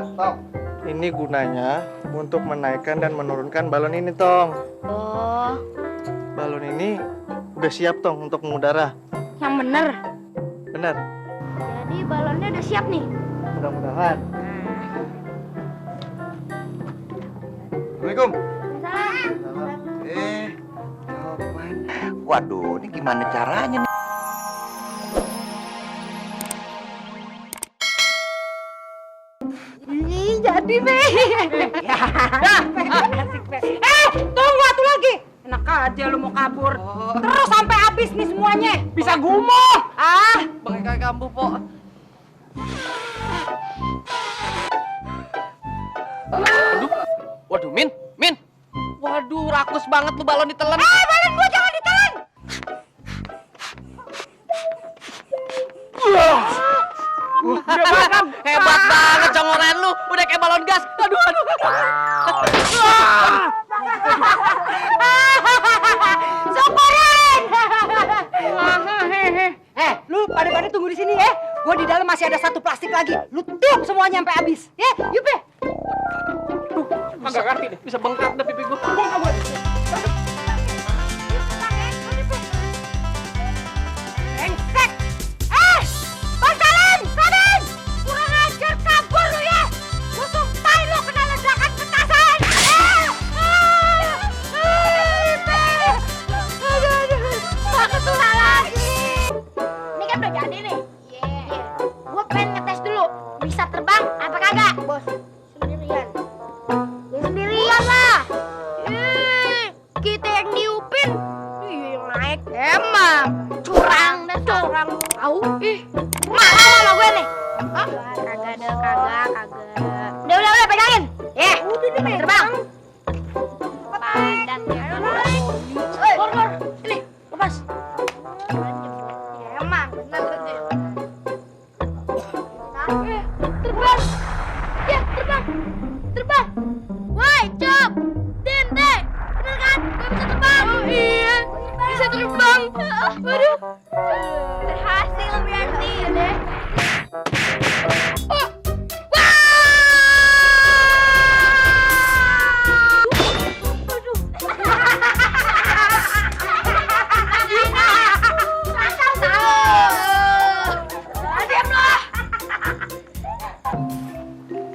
Tong, ini gunanya untuk menaikkan dan menurunkan balon ini, Tong. Oh, Balon ini udah siap, Tong, untuk mengudara. yang bener. Benar. Jadi balonnya udah siap nih. Mudah-mudahan. Assalamualaikum. Salam. Apaan? Waduh, ini gimana caranya nih? Ih, jadi deh. Asik, Be. Tunggu satu lagi. Enak aja lu mau kabur. Terus sampai habis nih semuanya. Bisa gumoh. Bangkai kambuh, Po. Waduh, Min. Waduh, rakus banget lu balon ditelan. Balon gua jangan ditelan. Hebat banget congoran lu. Udah kayak balon gas. Aduh. Syukurin. Lu pada tunggu di sini ya. Gua di dalam masih ada satu plastik lagi. Lu tutup semuanya sampai habis. Ya, yuk, Be. Kagak ngerti deh. Bisa bengkak deh pipi gua. Brengsek! Bang Salim! Salim! Kurang ajar kabur lu ya! Gua sumpahin lu kena ledakan petasan! Aduh. Takut tulah lagi! Ini kan udah jadi nih. Gua pengen ngetes dulu. Bisa terbang apa kagak, Bos? Sendirian. Ya sendirian lah. Kita yang niupin. Yang naik. Emang. Curang dah, curang. Tahu? Marah sama gue nih. Hah? Kagak. Udah, pegangin. Udah nih, terbang. Padat ya. Lor. Ini, lepas. Ya, emang. Benar tuh. Terbang. Ya, terbang. Woi, Cop. Dente. Bener kan? Gue bisa terbang. Oh iya. Bisa terbang. Waduh. Berhasil berarti deh. Oh.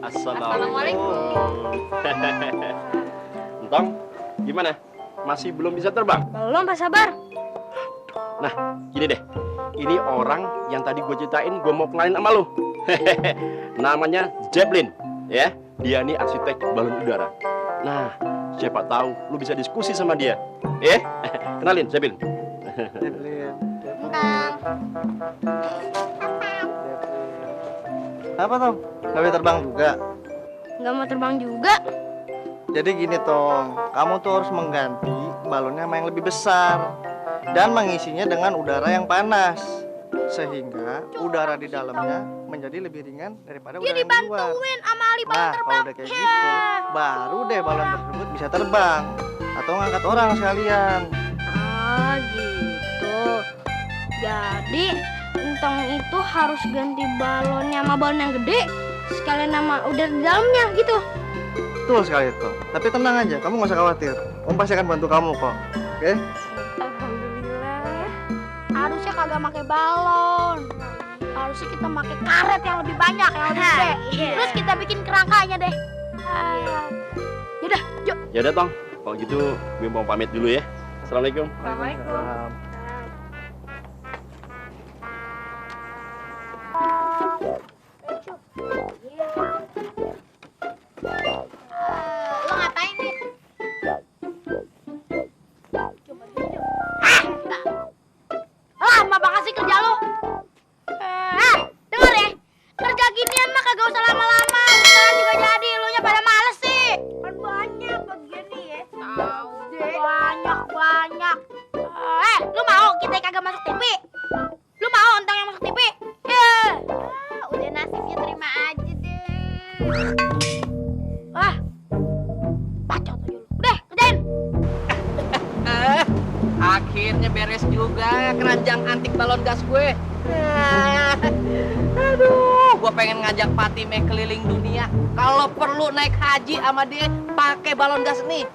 Assalamualaikum. Entong, gimana? Masih belum bisa terbang? Belum, Pak Sabar. Nah, gini deh. Ini orang yang tadi gue ceritain, gue mau kenalin sama lu. Namanya Zeppelin, ya. Dia nih arsitek balon udara. Nah, siapa tahu lu bisa diskusi sama dia. Kenalin, Zeppelin. Apa, Tong? Nggak bisa terbang juga? Nggak mau terbang juga. Jadi gini, Tong. Kamu tuh harus mengganti balonnya sama yang lebih besar. Dan mengisinya dengan udara yang panas. Sehingga udara di dalamnya menjadi lebih ringan daripada udara yang di luar. Dibantuin sama Ali balon Nah, terbang. kalau udah kayak gitu, baru deh balon tersebut bisa terbang. Atau ngangkat orang sekalian. Ah, gitu. Jadi, Entong itu harus ganti balonnya sama balon yang gede, sekalian sama udara di dalamnya gitu. Betul sekali, Tong. Tapi tenang aja, kamu nggak usah khawatir. Om pasti akan bantu kamu kok. Oke? Alhamdulillah. Harusnya kagak pakai balon. Harusnya kita pakai karet yang lebih banyak, yang lebih gede. Terus kita bikin kerangkanya deh. Yaudah, yuk. Ya udah, Tong. Kalau gitu, gue mau pamit dulu ya. Assalamualaikum. Waalaikumsalam. Lo ngapain nih? Lama banget sih kerja lo. Dengar ya, kerja ginian mah kagak usah lama-lama. Sekarang juga jadi, lo nya pada males sih. Kan banyak begini ya. Tahu deh. Banyak. Lu mau kita kagak masuk TV? Lu mau Entong yang masuk TV? Udah nasibnya terima aja deh. Bacot aja lu. Udah, kerjain. Akhirnya beres juga keranjang antik balon gas gue. Aduh, gua pengen ngajak Fatime keliling dunia. Kalau perlu naik haji sama dia pakai balon gas nih.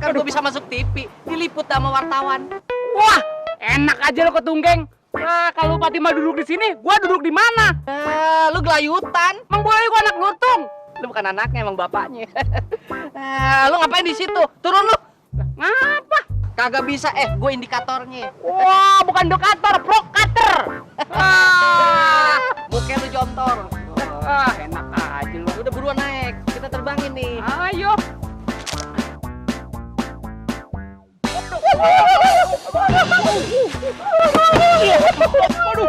Kan gua bisa masuk TV, diliput sama wartawan. Wah, enak aja lo ketunggeng. Nah, kalau Fatima duduk di sini, gua duduk di mana? Lu gelayutan. Emang boleh gua anak lutung? Lu bukan anaknya, emang bapaknya. Lu ngapain di situ? Turun lu. Ngapa? Kagak bisa, gue indikatornya. Wah, bukan dokator, prokater. Muka lu jontor. Enak aja lo. Udah buruan naik, kita terbangin nih. Ayo. Aduh,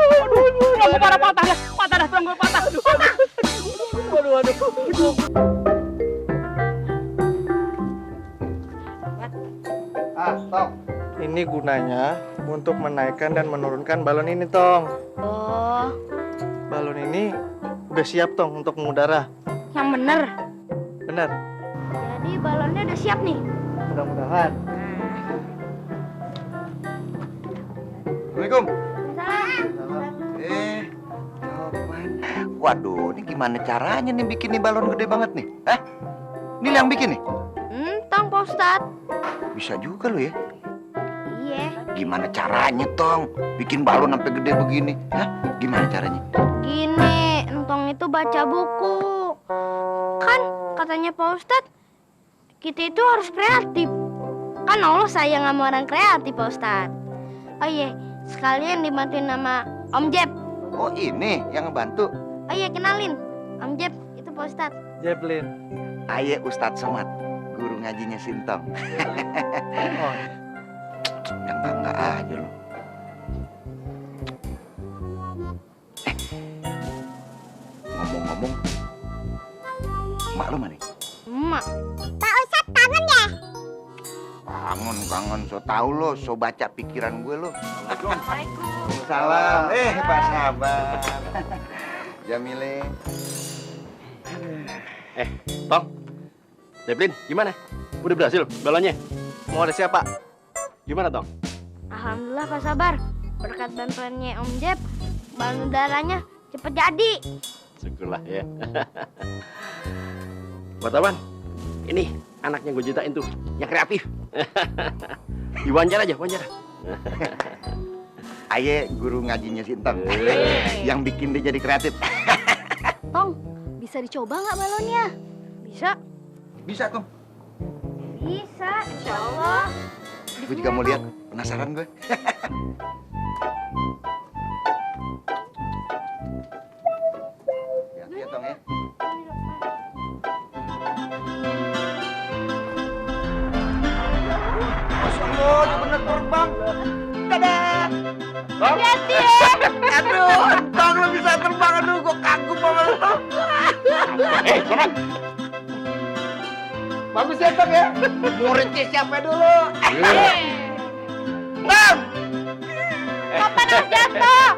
tulang gua patah dah, tulang gua patah. Waduh. Tong. Ini gunanya untuk menaikkan dan menurunkan balon ini, Tong. Oh, Balon ini udah siap, Tong, untuk mengudara. yang bener. Bener? Jadi balonnya udah siap nih. Mudah-mudahan. Assalamualaikum. Topan. Waduh, ini gimana caranya nih bikin nih balon gede banget nih? Hah? Ini lu yang bikin nih? Tong, Pak Ustadz. Bisa juga lu ya. Iya. Gimana caranya, Tong? Bikin balon sampai gede begini? Hah? Gimana caranya? Gini, Entong itu baca buku. Kan katanya Pak Ustadz, kita itu harus kreatif. Kan Allah sayang sama orang kreatif, Pak Ustadz. Oh iya, sekalian dibantuin sama Om Jeb. Oh, ini yang ngebantu. Oh iya, kenalin. Om Jeb, itu Pak Ustadz. Jeblin. Aye Ustadz Somad, guru ngajinya Sintong. Oh, Yang bangga aja lu. Ngomong-ngomong, mak lu mana? Emak. Kangen, so tau lo, so baca pikiran gue lo. salam. Pak sahabat. Jamile. Tong, Zeppelin, gimana? Udah berhasil balonnya? Mau ada siapa? Gimana, Tong? Alhamdulillah Pak Sabar. Berkat bantuannya Om Jeb, balon udaranya cepet jadi. Syukurlah ya. Wartawan, ini anaknya gue ceritain tuh, yang kreatif. Diwawancara aja, wawancara. Aye guru ngajinya Sintong. Yang bikin dia jadi kreatif. Tong, bisa dicoba nggak balonnya? Bisa. Bisa, Tong. Bisa, insya Allah. Gue juga mau lihat, penasaran gue. Hati ya, Tong ya. Masya Allah, dia bener terbang. Dadah. Hati-hati ya. Aduh, Tong lo bisa terbang. Aduh, gue kagum sama lo. Somad. Bagus ya, Tong ya. Muridnya siapa dulu? Bang! Topan harus jatuh.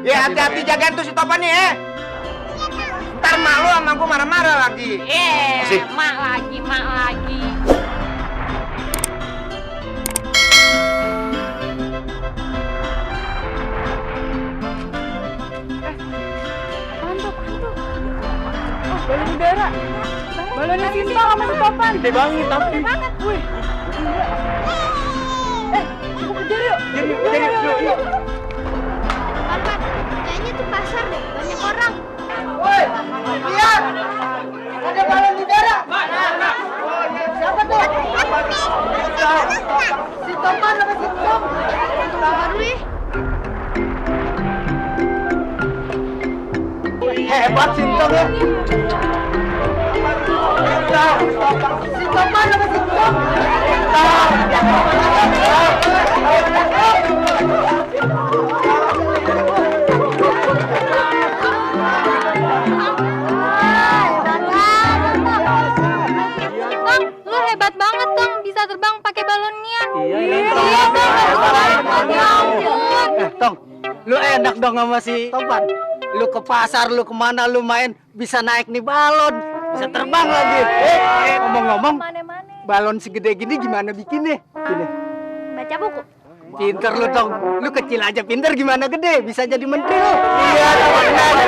Ya hati-hati jagain tuh si Topan nih ya. Ntar mak lu sama gue marah-marah lagi. Masih. Mak lagi. Apaan tuh? Oh, balon udara. Balonnya Sinta sama si Topan. Gede banget tapi. Wih. Kita kejar yuk. Yuk. Topan, kayaknya tuh pasar deh, banyak orang. Woi, lihat. Ada balon udara. Siapa tuh? Si Topan sama si Tom. Baru ya. Hebat Sintong ya. Si Topan sama si Tom. Tong, lu hebat banget Tong, bisa terbang pakai balonnya. Iya, Tong, lu enak dong sama si Topan. Lu ke pasar, lu kemana, lu main, bisa naik nih balon, bisa terbang lagi. Ngomong-ngomong, balon segede gini gimana bikinnya? Gini. Baca buku. Pinter lu dong. Lu kecil aja pinter, gimana gede? Bisa jadi menteri lu. Iya, benar.